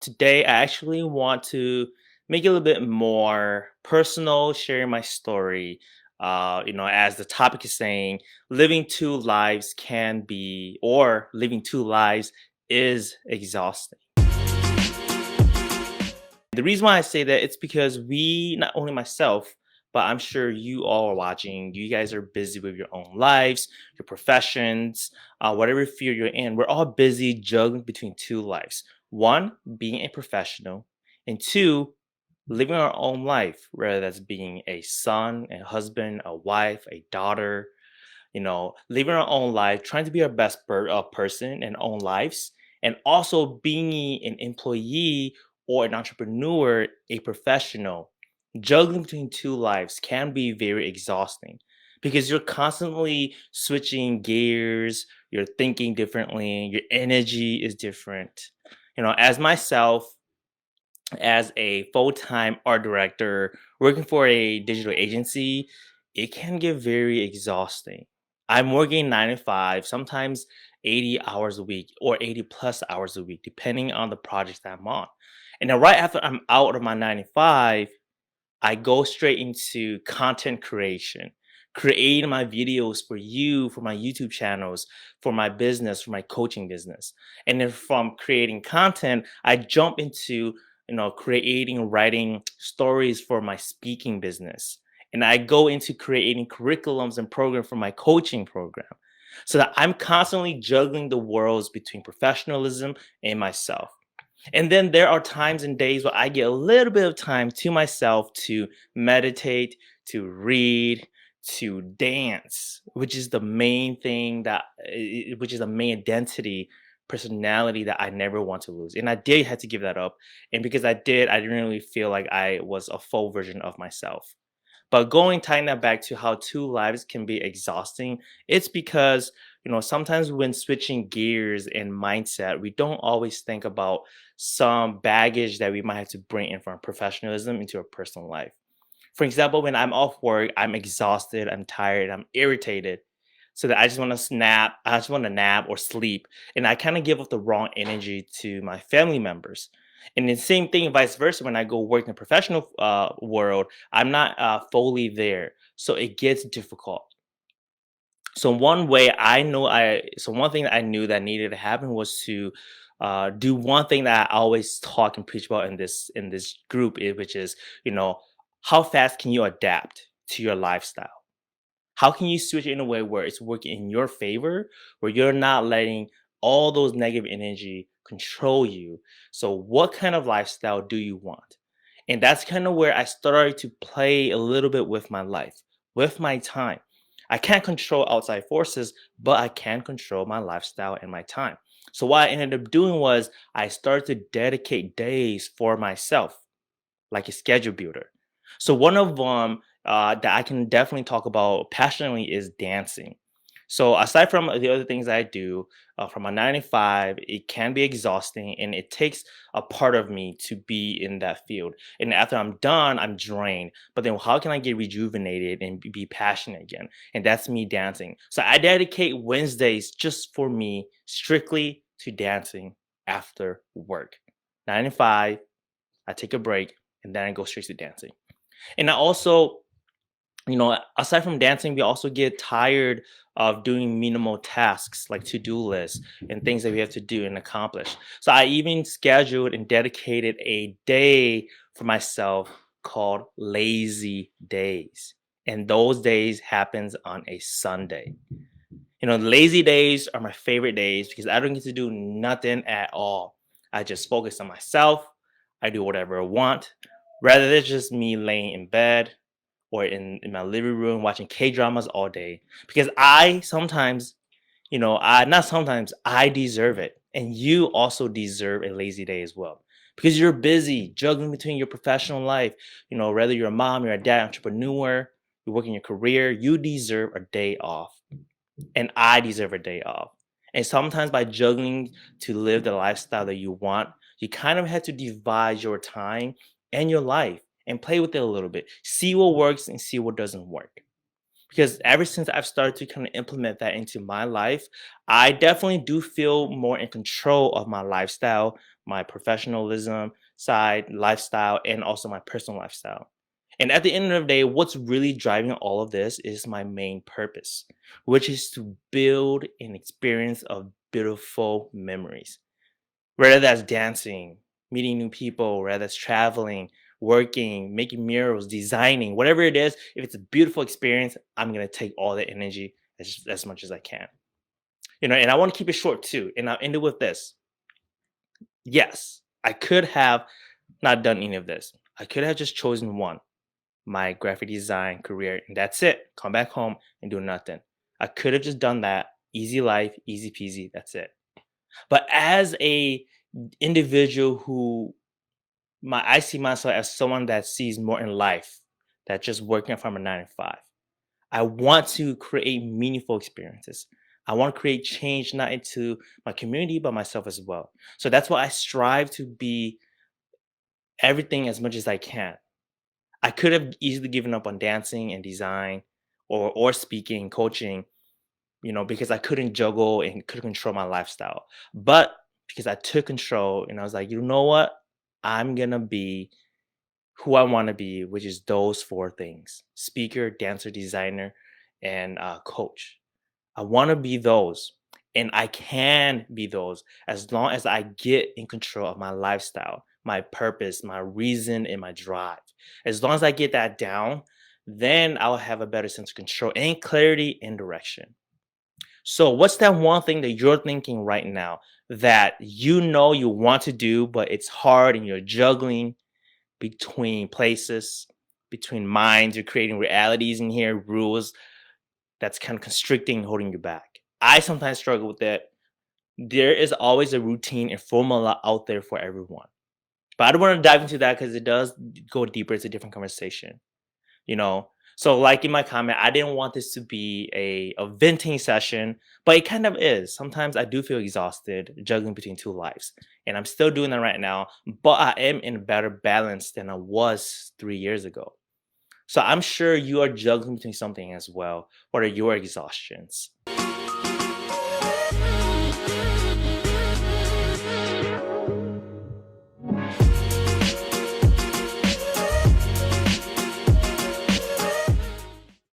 Today, I actually want to make it a little bit more personal, sharing my story. As the topic is saying, living two lives can be, or living two lives is exhausting. The reason why I say that it's because not only myself, but I'm sure you all are watching. You guys are busy with your own lives, your professions, whatever field you're in. We're all busy juggling between two lives. One, being a professional, and two, living our own life, whether that's being a son, a husband, a wife, a daughter, living our own life, trying to be our best person in our own lives, and also being an employee or an entrepreneur, a professional. Juggling between two lives can be very exhausting because you're constantly switching gears, you're thinking differently, your energy is different. As myself, as a full-time art director working for a digital agency, it can get very exhausting. I'm working 9 to 5, sometimes 80 hours a week or 80 plus hours a week, depending on the projects that I'm on. And then right after I'm out of my 9 to 5, I go straight into content creation, creating my videos for you, for my YouTube channels, for my business, for my coaching business. And then from creating content, I jump into creating, writing stories for my speaking business. And I go into creating curriculums and programs for my coaching program. So that I'm constantly juggling the worlds between professionalism and myself. And then there are times and days where I get a little bit of time to myself to meditate, to read, to dance, which is the main thing which is the main identity, personality that I never want to lose. And I did have to give that up. And because I did, I didn't really feel like I was a full version of myself. But tying that back to how two lives can be exhausting, it's because, sometimes when switching gears and mindset, we don't always think about some baggage that we might have to bring in from professionalism into our personal life. For example, when I'm off work, I'm exhausted, I'm tired, I'm irritated. So that I just want to snap, I just want to nap or sleep. And I kind of give up the wrong energy to my family members. And the same thing, vice versa, when I go work in the professional world, I'm not fully there. So it gets difficult. So one thing that I knew that needed to happen was to do one thing that I always talk and preach about in this group, which is, how fast can you adapt to your lifestyle? How can you switch it in a way where it's working in your favor, where you're not letting all those negative energy control you? So, what kind of lifestyle do you want? And that's kind of where I started to play a little bit with my life, with my time. I can't control outside forces, but I can control my lifestyle and my time. So, what I ended up doing was I started to dedicate days for myself, like a schedule builder. So one of them that I can definitely talk about passionately is dancing. So aside from the other things I do, from a 9 to 5, it can be exhausting and it takes a part of me to be in that field. And after I'm done, I'm drained. But then how can I get rejuvenated and be passionate again? And that's me dancing. So I dedicate Wednesdays just for me, strictly to dancing after work. 9 to 5, I take a break, and then I go straight to dancing. And I also, aside from dancing, we also get tired of doing minimal tasks like to-do lists and things that we have to do and accomplish. So I even scheduled and dedicated a day for myself called lazy days. And those days happens on a Sunday. Lazy days are my favorite days because I don't get to do nothing at all. I just focus on myself. I do whatever I want. Rather than just me laying in bed or in my living room watching K dramas all day. Because I sometimes, I not sometimes, I deserve it. And you also deserve a lazy day as well. Because you're busy juggling between your professional life, whether you're a mom, you're a dad, entrepreneur, you're working your career, you deserve a day off and I deserve a day off. And sometimes by juggling to live the lifestyle that you want, you kind of have to divide your time and your life and play with it a little bit. See what works and see what doesn't work. Because ever since I've started to kind of implement that into my life, I definitely do feel more in control of my lifestyle, my professionalism side, lifestyle, and also my personal lifestyle. And at the end of the day, what's really driving all of this is my main purpose, which is to build an experience of beautiful memories. Whether that's dancing, meeting new people, whether that's traveling, working, making murals, designing, whatever it is, if it's a beautiful experience, I'm gonna take all the energy as much as I can. And I want to keep it short too. And I'll end it with this. Yes, I could have not done any of this. I could have just chosen one, my graphic design career, and that's it. Come back home and do nothing. I could have just done that. Easy life, easy peasy, that's it. But as a individual who I see myself as someone that sees more in life than just working from a 9 to 5. I want to create meaningful experiences. I want to create change not into my community but myself as well. So that's why I strive to be everything as much as I can. I could have easily given up on dancing and design or speaking, coaching, because I couldn't juggle and couldn't control my lifestyle. But because I took control and I was like, you know what? I'm gonna be who I want to be, which is those four things: speaker, dancer, designer, and coach. I want to be those. And I can be those as long as I get in control of my lifestyle, my purpose, my reason, and my drive. As long as I get that down, then I'll have a better sense of control and clarity and direction. So, what's that one thing that you're thinking right now that you know you want to do, but it's hard and you're juggling between places, between minds? You're creating realities in here, rules that's kind of constricting, holding you back. I sometimes struggle with that. There is always a routine and formula out there for everyone. But I don't want to dive into that because it does go deeper. It's a different conversation, you know? So, like in my comment, I didn't want this to be a venting session, but it kind of is. Sometimes I do feel exhausted juggling between two lives. And I'm still doing that right now, but I am in a better balance than I was 3 years ago. So I'm sure you are juggling between something as well. What are your exhaustions?